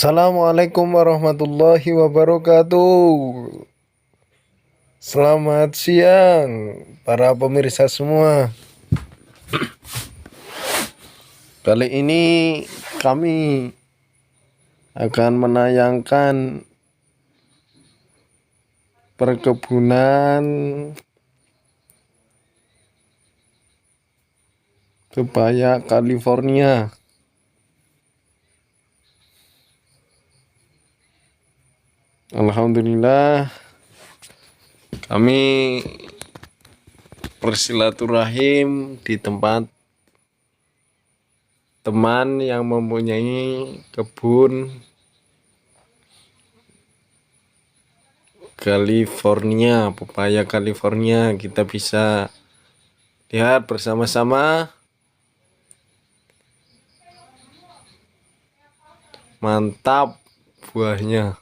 Assalamualaikum warahmatullahi wabarakatuh. Selamat siang para pemirsa semua. Kali ini kami akan menayangkan perkebunan pepaya California. Alhamdulillah kami bersilaturahim di tempat teman yang mempunyai kebun California, pepaya California. Kita bisa lihat bersama-sama. Mantap buahnya.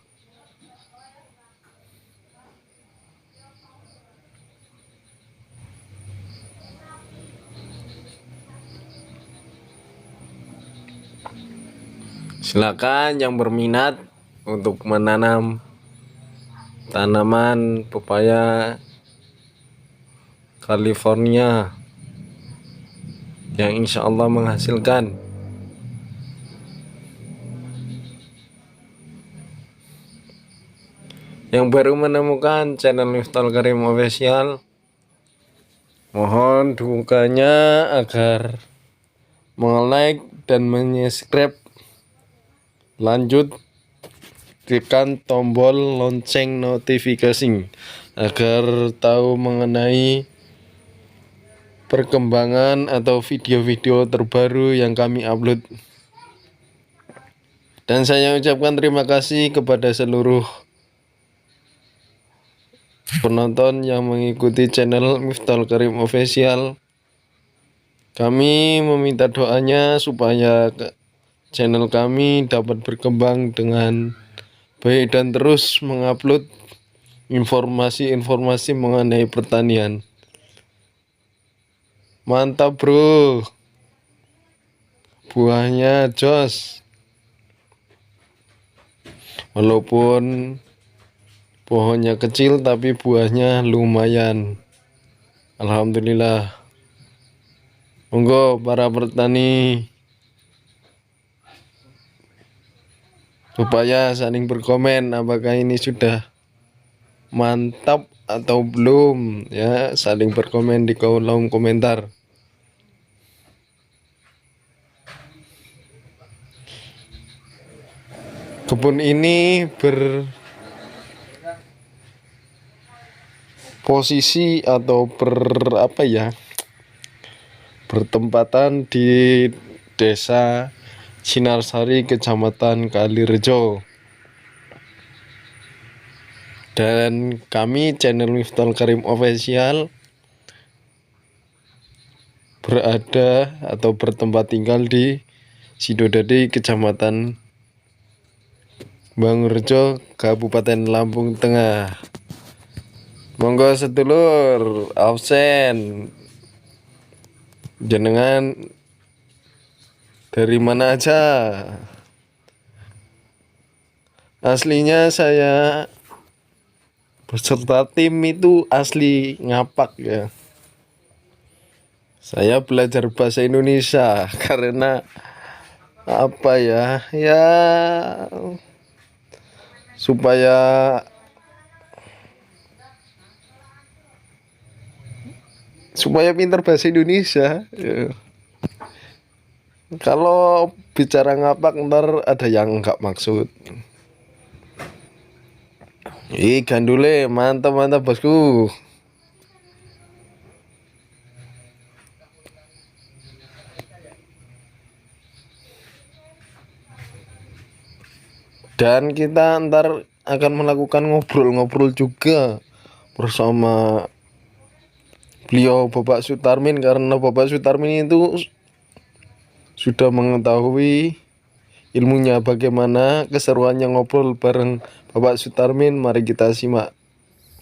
Silakan yang berminat untuk menanam tanaman pepaya California yang insya Allah menghasilkan. Yang baru menemukan channel Miftahul Karim Official, mohon dukungannya agar like dan subscribe. Lanjut tekan tombol lonceng notifikasi agar tahu mengenai perkembangan atau video-video terbaru yang kami upload. Dan saya ucapkan terima kasih kepada seluruh penonton yang mengikuti channel Miftahul Karim Official. Kami meminta doanya supaya channel kami dapat berkembang dengan baik dan terus mengupload informasi-informasi mengenai pertanian. Mantap bro, buahnya jos. Walaupun pohonnya kecil tapi buahnya lumayan. Alhamdulillah. Monggo para petani supaya saling berkomen apakah ini sudah mantap atau belum, ya, saling berkomen di kolom komentar. Kebun ini berposisi atau bertempatan di Desa Sinarsari, Kecamatan Kalirejo. Dan kami channel Miftahul Karim Official berada atau bertempat tinggal di Sidodadi, Kecamatan Bangurjo, Kabupaten Lampung Tengah. Monggo sedulur absen, jenengan dari mana aja? Aslinya saya beserta tim itu asli Ngapak ya. Saya belajar bahasa Indonesia karena supaya pintar bahasa Indonesia ya. Kalau bicara Ngapak ntar ada yang nggak maksud. Gandule mantap bosku. Dan kita ntar akan melakukan ngobrol-ngobrol juga bersama beliau Bapak Sutarmin, karena Bapak Sutarmin itu sudah mengetahui ilmunya bagaimana. Keseruannya ngobrol bareng Bapak Sutarmin, mari kita simak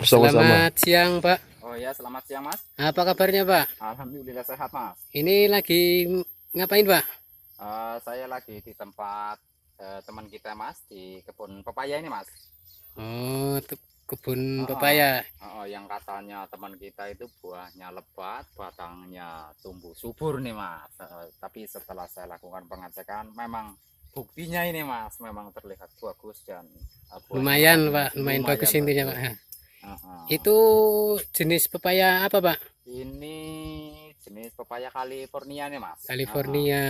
bersama-sama. Selamat siang Pak. Oh ya, selamat siang Mas. Apa kabarnya Pak? Alhamdulillah sehat Mas. Ini lagi ngapain Pak? Saya lagi di tempat teman kita Mas di kebun pepaya ini Mas. Oh, kebun Oh, pepaya. yang katanya teman kita itu buahnya lebat, batangnya tumbuh subur nih Mas. Tapi setelah saya lakukan pengecekan, memang buktinya ini Mas, memang terlihat bagus dan buahnya Lumayan, lebat nih, Pak. Mas. Lumayan bagus Lumayan intinya, bagus. Pak. Heeh. Itu jenis pepaya apa, Pak? Ini jenis pepaya California nih Mas. California.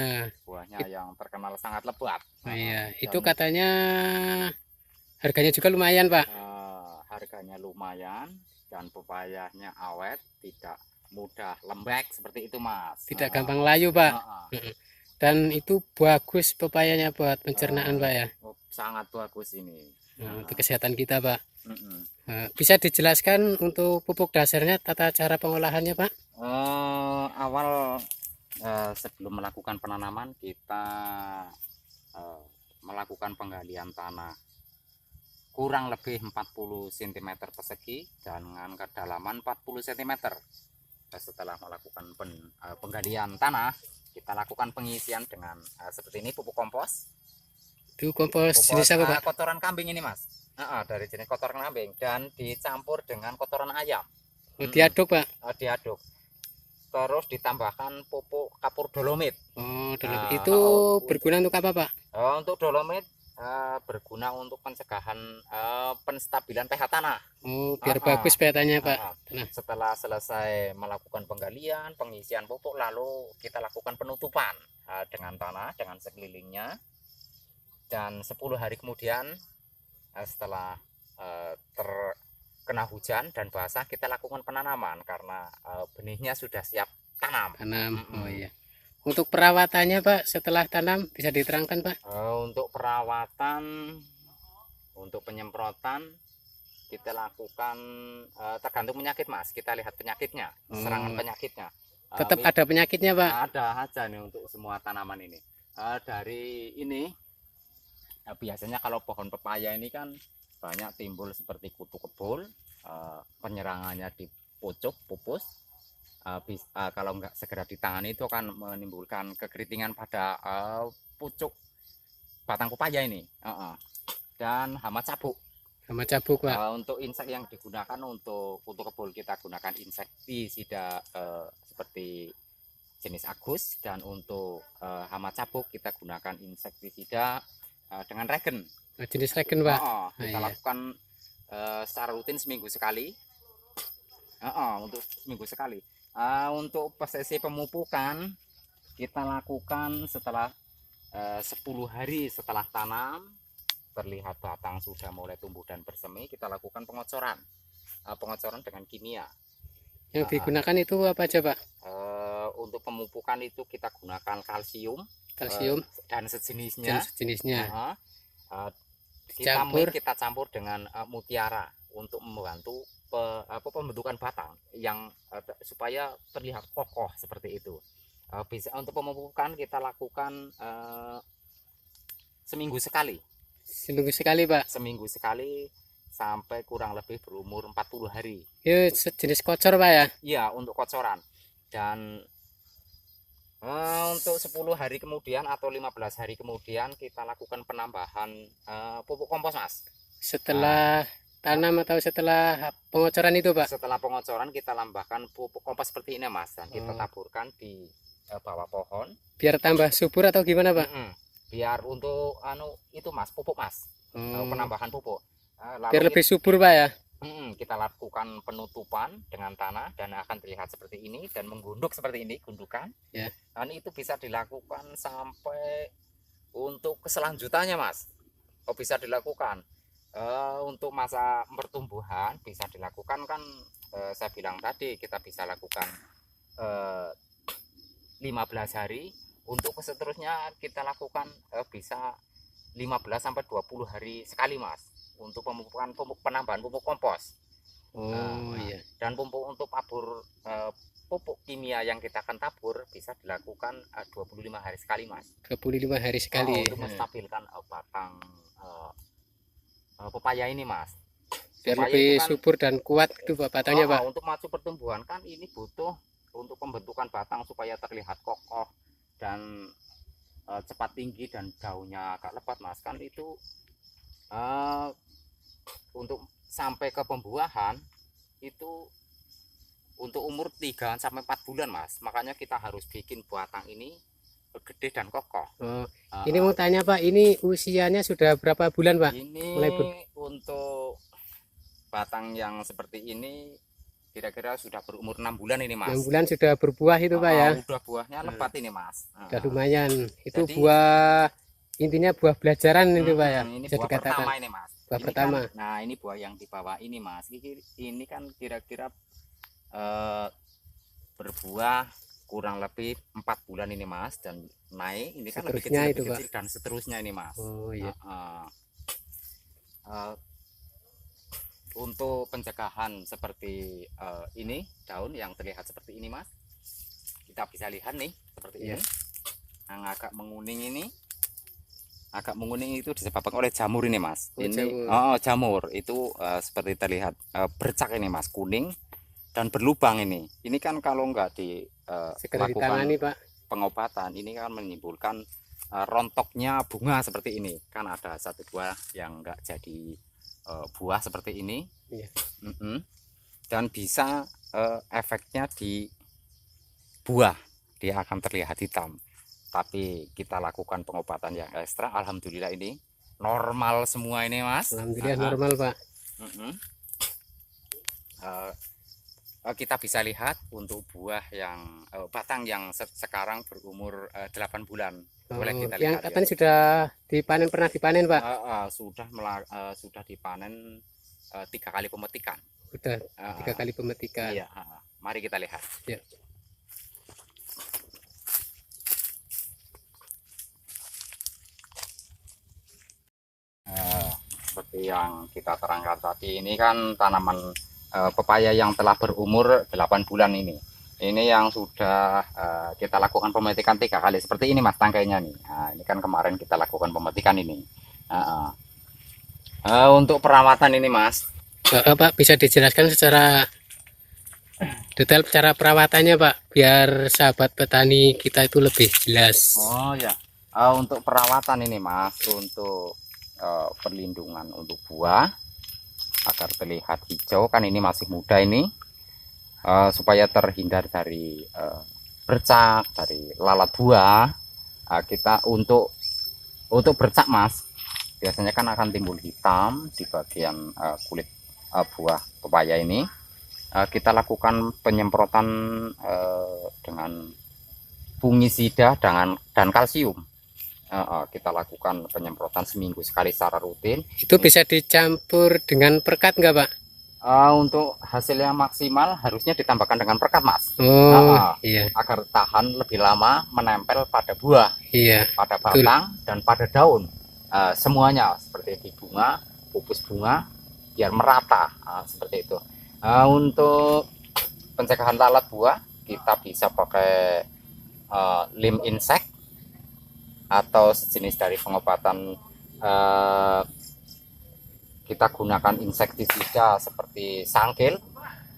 Buahnya yang terkenal sangat lebat. Oh, iya. Dan, Itu katanya harganya juga lumayan, Pak. harganya lumayan dan pepayanya awet, tidak mudah lembek seperti itu Mas. Tidak gampang layu, Pak. Heeh. Dan itu bagus pepayanya buat pencernaan, Pak ya. Sangat bagus ini. Untuk kesehatan kita, Pak. Mm-mm. Bisa dijelaskan untuk pupuk dasarnya, tata cara pengolahannya, Pak? Awal sebelum melakukan penanaman kita melakukan penggalian tanah kurang lebih 40 cm persegi dengan kedalaman 40 cm. Setelah melakukan penggalian tanah, kita lakukan pengisian dengan seperti ini, pupuk kompos. Itu kompos jenis apa, Pak? Kotoran kambing ini Mas. Dari jenis kotoran kambing dan dicampur dengan kotoran ayam. Diaduk, Pak? Diaduk. Terus ditambahkan pupuk kapur dolomit. Dolomit. Itu berguna untuk apa, Pak? Untuk dolomit berguna untuk pencegahan penstabilan pH tanah. Biar bagus pH-nya, Pak. Setelah selesai melakukan penggalian, pengisian pupuk, lalu kita lakukan penutupan dengan tanah, dengan sekelilingnya. Dan 10 hari kemudian setelah terkena hujan dan basah, kita lakukan penanaman karena benihnya sudah siap tanam. Oh iya. Untuk perawatannya, Pak, setelah tanam bisa diterangkan, Pak? Untuk perawatan, untuk penyemprotan kita lakukan tergantung penyakit Mas. Kita lihat penyakitnya, serangan penyakitnya. Tetap ada penyakitnya, Pak? Ada aja nih untuk semua tanaman ini. Dari ini biasanya kalau pohon pepaya ini kan banyak timbul seperti kutu kebul, penyerangannya di pucuk, pupus. Kalau nggak segera ditangani itu akan menimbulkan kekeritingan pada pucuk batang pepaya ini. Dan hama cabuk. Hama cabuk, Pak. Untuk insek yang digunakan untuk kutu kebul kita gunakan insektisida seperti jenis Agus, dan untuk hama cabuk kita gunakan insektisida dengan regen. Jenis regen, Pak. Kita lakukan secara rutin seminggu sekali. Untuk seminggu sekali. Untuk prosesi pemupukan kita lakukan setelah 10 hari setelah tanam, terlihat batang sudah mulai tumbuh dan bersemi, kita lakukan pengocoran dengan kimia. Yang digunakan itu apa aja, Pak? Untuk pemupukan itu kita gunakan kalsium dan sejenisnya. Kita campur dengan mutiara untuk membantu pembentukan batang yang supaya terlihat kokoh seperti itu. Bisa untuk pemupukan kita lakukan seminggu sekali. Seminggu sekali, Pak? Seminggu sekali sampai kurang lebih berumur 40 hari. Itu sejenis kocor, Pak ya? Iya, untuk kocoran. Dan untuk 10 hari kemudian atau 15 hari kemudian kita lakukan penambahan pupuk kompos Mas. Setelah tanam atau setelah pengocoran itu, Pak? Setelah pengocoran kita tambahkan pupuk kompos seperti ini Mas, dan kita taburkan di bawah pohon. Biar tambah subur atau gimana, Pak? Biar untuk itu Mas, pupuk Mas. Penambahan pupuk. Biar lebih subur, Pak ya? Kita lakukan penutupan dengan tanah dan akan terlihat seperti ini dan menggunduk seperti ini, gundukan. Ya. Dan itu bisa dilakukan sampai untuk keselanjutannya Mas. Bisa dilakukan. Untuk masa pertumbuhan bisa dilakukan kan saya bilang tadi kita bisa lakukan 15 hari. Untuk seterusnya kita lakukan bisa 15 sampai 20 hari sekali Mas, untuk penambahan pupuk kompos. Iya. Dan untuk pupuk kimia yang kita akan tabur bisa dilakukan 25 hari sekali Mas. 25 hari sekali. Untuk menstabilkan batang pepaya ini Mas, biar lebih subur dan kuat itu batangnya, Pak. Untuk maju pertumbuhan kan ini butuh untuk pembentukan batang supaya terlihat kokoh dan cepat tinggi dan daunnya agak lebat mas, kan itu eh, untuk sampai ke pembuahan itu untuk umur 3 sampai 4 bulan mas. Makanya kita harus bikin batang ini gede dan kokoh. Oh, ini mau tanya Pak, ini usianya sudah berapa bulan Pak? Ini Mulai untuk batang yang seperti ini kira-kira sudah berumur 6 bulan ini mas. 6 bulan sudah berbuah itu Pak ya? Udah buahnya lebat ini mas. Sudah lumayan. Itu Jadi, buah, intinya buah belajaran itu Pak ya? Ini Bisa buah dikatakan. pertama ini mas. Buah Ini pertama. Kan, nah ini buah yang di bawah ini mas. Ini kan kira-kira berbuah kurang lebih 4 bulan ini mas, dan naik ini kan lebih Seterusnya kecil, itu, lebih Pak. kecil dan seterusnya ini mas. Oh iya. Untuk pencegahan seperti ini, daun yang terlihat seperti ini mas, kita bisa lihat nih seperti Iya. ini yang agak menguning ini. Agak menguning itu disebabkan oleh jamur ini mas. Oh, Ini jamur. jamur itu seperti terlihat bercak ini mas, kuning dan berlubang ini. Ini kan kalau nggak Segera dilakukan ditangani Pak. pengobatan, ini kan menimbulkan rontoknya bunga seperti ini. Kan ada satu buah yang nggak jadi buah seperti ini. Iya. Dan bisa efeknya di buah, dia akan terlihat hitam. Tapi kita lakukan pengobatan yang ekstra, alhamdulillah ini normal semua ini mas. Alhamdulillah normal Pak. Kita bisa lihat untuk buah yang batang yang sekarang berumur 8 bulan. Boleh kita Yang lihat katanya sudah dipanen, pernah dipanen Pak? Sudah dipanen 3 kali pemetikan. Sudah 3 kali pemetikan. Iya, mari kita lihat. Ya. Seperti yang kita terangkan tadi, ini kan tanaman pepaya yang telah berumur 8 bulan ini. Ini yang sudah kita lakukan pemetikan 3 kali seperti ini mas tangkainya nih. Nah, ini kan kemarin kita lakukan pemetikan ini. Untuk perawatan ini mas, Pak bisa dijelaskan secara detail cara perawatannya Pak, biar sahabat petani kita itu lebih jelas. oh ya, untuk perawatan ini mas, untuk perlindungan untuk buah agar terlihat hijau, kan ini masih muda ini, supaya terhindar dari bercak, dari lalat buah. Kita untuk bercak mas, biasanya kan akan timbul hitam di bagian kulit buah pepaya ini. Kita lakukan penyemprotan dengan fungisida dan kalsium. Kita lakukan penyemprotan seminggu sekali secara rutin. Itu bisa dicampur dengan perkat enggak Pak? Untuk hasilnya maksimal harusnya ditambahkan dengan perkat mas. Iya. Agar tahan lebih lama menempel pada buah, Iya. pada batang dan pada daun. Semuanya seperti di bunga, pupus bunga, biar merata seperti itu. Untuk pencegahan lalat buah kita bisa pakai lem insek atau sejenis dari pengobatan. Kita gunakan insektisida seperti sangkil,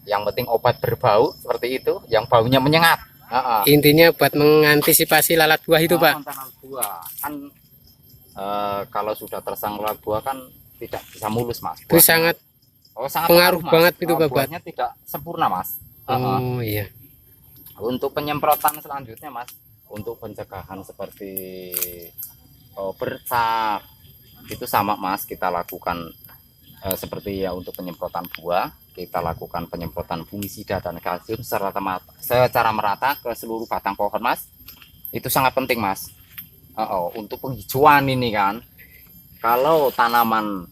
yang penting obat berbau seperti itu, yang baunya menyengat. Intinya buat mengantisipasi lalat buah itu Pak. Lalat buah kan kalau sudah tersangkut lalat buah kan tidak bisa mulus mas. Itu sangat pengaruh mas. banget itu Pak. Buahnya tidak sempurna mas. Oh iya. Untuk penyemprotan selanjutnya mas, untuk pencegahan seperti bercak itu sama mas, kita lakukan seperti ya untuk penyemprotan buah, kita lakukan penyemprotan fungisida dan kalsium secara merata ke seluruh batang pohon mas. Itu sangat penting mas. Untuk penghijauan ini kan, kalau tanaman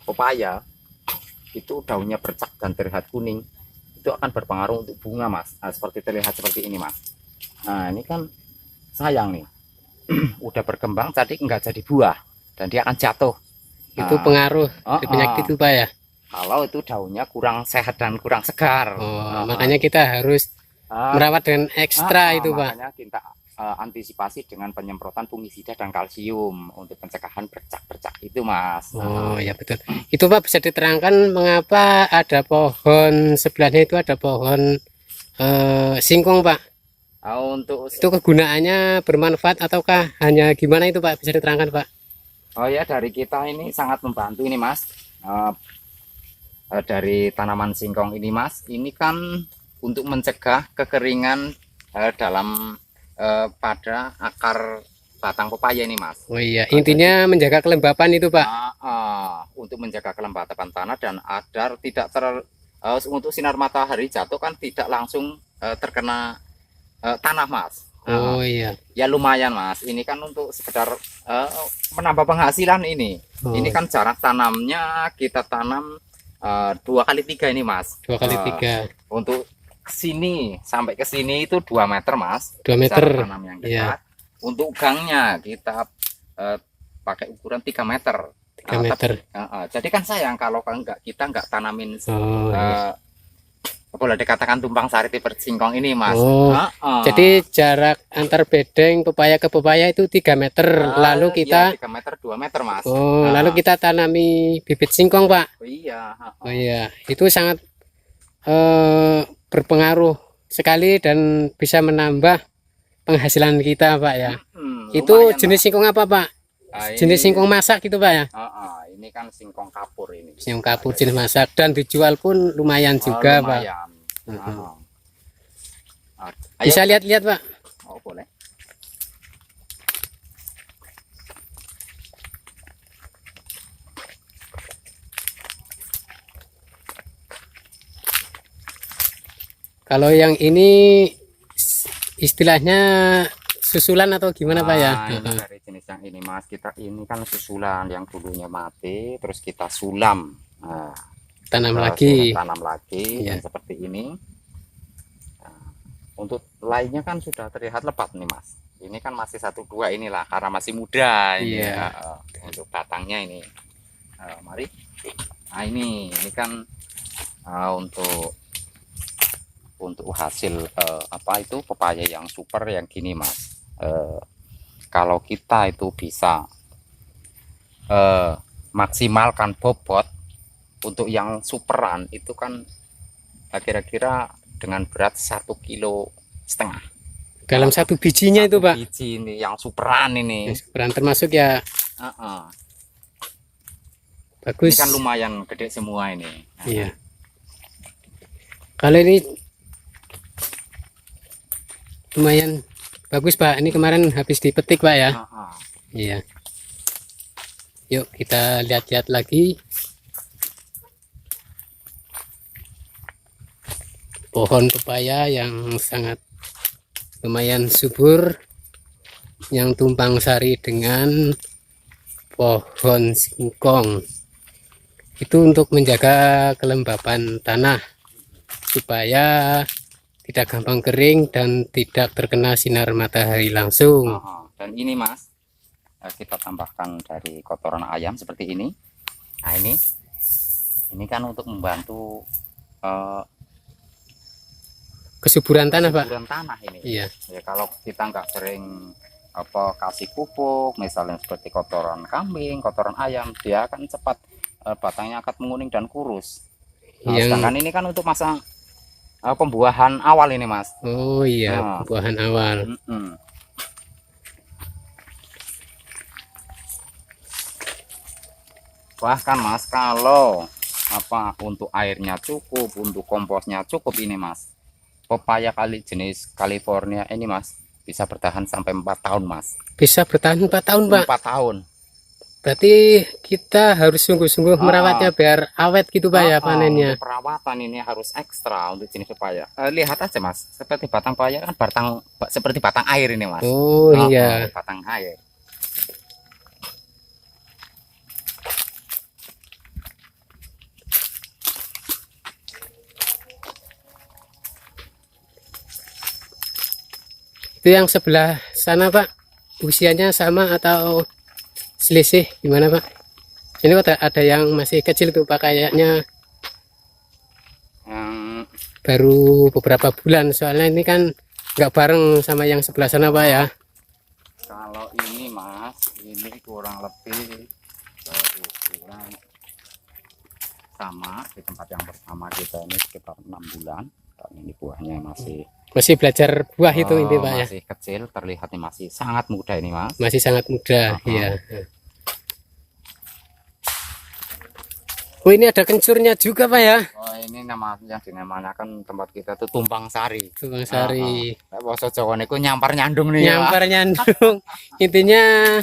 pepaya itu daunnya bercak dan terlihat kuning, itu akan berpengaruh untuk bunga mas. Seperti terlihat seperti ini mas. Nah ini kan sayang nih, udah berkembang jadi enggak jadi buah dan dia akan jatuh. Itu pengaruh dari penyakit itu Pak ya. Kalau itu daunnya kurang sehat dan kurang segar. Makanya kita harus merawat dengan ekstra itu Pak. Makanya kita antisipasi dengan penyemprotan fungisida dan kalsium untuk pencegahan bercak-bercak itu mas. Oh ya betul. Itu Pak bisa diterangkan mengapa ada pohon sebelahnya itu ada pohon singkong Pak? Untuk Itu kegunaannya bermanfaat ataukah hanya gimana itu Pak? Bisa diterangkan Pak? oh ya, dari kita ini sangat membantu ini Mas. Dari tanaman singkong ini Mas, ini kan untuk mencegah kekeringan dalam pada akar batang pepaya ini Mas. Oh iya, intinya menjaga kelembapan itu Pak. Untuk menjaga kelembapan tanah dan agar tidak untuk sinar matahari jatuh kan tidak langsung terkena tanah Mas. Oh iya. Ya lumayan Mas, ini kan untuk sekedar menambah penghasilan ini. Oh. Ini kan jarak tanamnya kita tanam 2x3 ini Mas. 2x3. Untuk sini sampai ke sini itu 2 meter Mas. 2 meter. Jarak tanam yang dekat. Iya. Untuk gangnya kita pakai ukuran 3 meter. 3 meter. Jadi kan sayang kalau kita nggak tanamin Iya. boleh dikatakan tumpang sari tipe singkong ini Mas. Oh, jadi jarak antar bedeng pepaya ke pepaya itu 3 meter. Lalu kita 3 meter 2 meter Mas. lalu kita tanami bibit singkong Pak. Iya. Oh iya, itu sangat berpengaruh sekali dan bisa menambah penghasilan kita Pak ya. Itu Lumayan, jenis Pak. singkong apa Pak? Jenis singkong masak gitu Pak ya? Ini kan singkong kapur ini. Singkong kapur jenis masak dan dijual pun lumayan juga Pak. Lumayan. Bisa lihat-lihat Pak. Oh boleh. Kalau yang ini istilahnya susulan atau gimana Pak ya? Ini dari jenis yang ini Mas, kita ini kan susulan yang dulunya mati terus kita sulam. Tanam lagi. Tanam lagi Iya. yang seperti ini. Untuk lainnya kan sudah terlihat lebat nih Mas. Ini kan masih 1-2 inilah karena masih muda ini. Iya. Untuk batangnya ini. Mari. Nah ini kan untuk hasil apa itu pepaya yang super yang gini Mas. Kalau kita itu bisa maksimalkan bobot untuk yang superan itu kan kira-kira dengan berat 1,5 kilo. Dalam satu bijinya itu Pak. Biji ini yang superan ini. Superan termasuk ya. Bagus. Ini kan lumayan gede semua ini. Iya. Kalau ini lumayan bagus Pak. Ini kemarin habis dipetik Pak ya. Iya. Yuk kita lihat-lihat lagi. Pohon pepaya yang sangat lumayan subur, yang tumpang sari dengan pohon singkong. Itu untuk menjaga kelembapan tanah supaya tidak gampang kering dan tidak terkena sinar matahari langsung. Dan ini Mas, kita tambahkan dari kotoran ayam seperti ini. Nah ini kan untuk membantu kesuburan tanah Pak. kesuburan tanah ini. Iya. Ya kalau kita nggak sering kasih pupuk, misalnya seperti kotoran kambing, kotoran ayam, dia akan cepat batangnya akan menguning dan kurus. Sedangkan ini kan untuk masa pembuahan awal ini Mas. Oh iya, pembuahan awal. Bahkan Mas kalau untuk airnya cukup, untuk komposnya cukup ini Mas, pepaya jenis California ini Mas bisa bertahan sampai 4 tahun Mas. Bisa bertahan 4 tahun Pak. 4 tahun. Berarti kita harus sungguh-sungguh merawatnya biar awet gitu Pak ya panennya. Untuk perawatan ini harus ekstra untuk jenis pepaya. Lihat aja Mas, seperti batang pepaya kan seperti batang air ini Mas. Oh iya. Batang air. Itu yang sebelah sana Pak, usianya sama atau selisih gimana Pak? Ini kok ada yang masih kecil tuh Pak, kayaknya baru beberapa bulan, soalnya ini kan nggak bareng sama yang sebelah sana Pak ya. Kalau ini Mas, ini kurang lebih berukuran sama di tempat yang pertama kita ini sekitar 6 bulan. Dan ini buahnya masih Masih belajar buah itu Oh, ini Pak ya. masih kecil, terlihat nih masih sangat muda ini Mas. Masih sangat muda, iya. Oh, ini ada kencurnya juga Pak ya. Oh, ini nama yang dinamakan tempat kita itu Tumpang Sari. Tumpang Sari. Bahasa Jawa niku nyampar nyandung nih. Nyampar nyandung. Intinya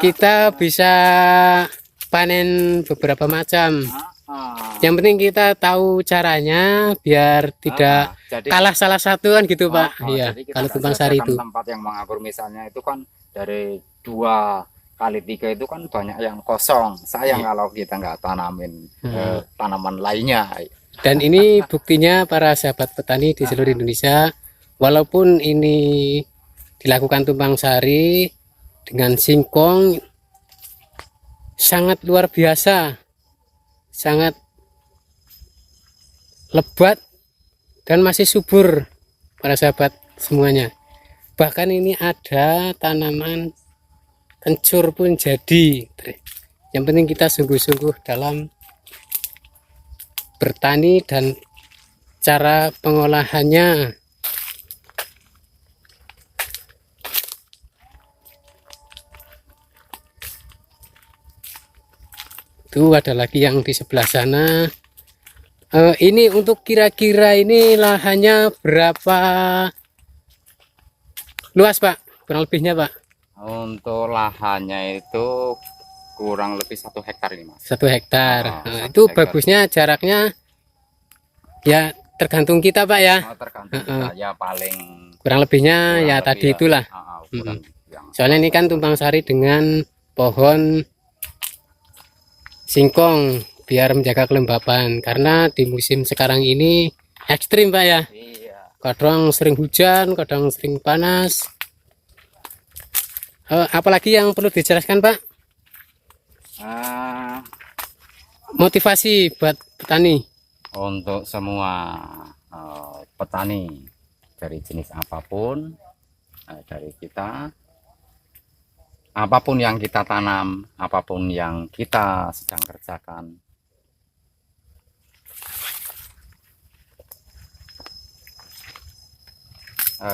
kita bisa panen beberapa macam. Yang penting kita tahu caranya biar tidak jadi, kalah salah satu kan gitu Pak. Iya. Jadi kita Kalau nggak Tumpang Sari sediakan itu. tempat yang menganggur misalnya itu kan dari 2 kali 3 itu kan banyak yang kosong. Sayang kalau kita nggak tanamin tanaman lainnya. Dan ini buktinya para sahabat petani di seluruh Indonesia, walaupun ini dilakukan tumpang sari dengan singkong sangat luar biasa, sangat lebat dan masih subur para sahabat semuanya. Bahkan ini ada tanaman kencur pun jadi. Yang penting kita sungguh-sungguh dalam bertani dan cara pengolahannya. Itu ada lagi yang di sebelah sana. Ini untuk kira-kira ini lahannya berapa luas Pak? Kurang lebihnya Pak? Untuk lahannya itu kurang lebih 1 hektar ini Mas. 1 hektar. Itu hektar. bagusnya jaraknya ya tergantung kita Pak ya. Tergantung kita, ya paling Kurang lebihnya kurang ya lebih tadi itulah. ukuran yang Soalnya ini kan tumpang sari dengan pohon singkong biar menjaga kelembapan, karena di musim sekarang ini ekstrim Pak ya. iya. Kadang sering hujan, kadang sering panas. Apalagi yang perlu dijelaskan Pak? Motivasi buat petani. Untuk semua petani dari jenis apapun dari kita, apapun yang kita tanam, apapun yang kita sedang kerjakan,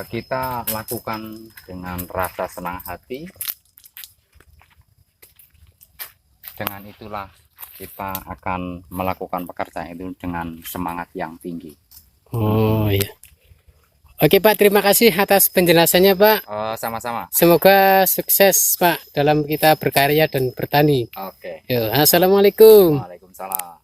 kita lakukan dengan rasa senang hati. Dengan itulah kita akan melakukan pekerjaan itu dengan semangat yang tinggi. Oh iya. Oke Pak, terima kasih atas penjelasannya Pak. Sama-sama. Semoga sukses Pak dalam kita berkarya dan bertani. Oke. Yo, assalamualaikum. Waalaikumsalam.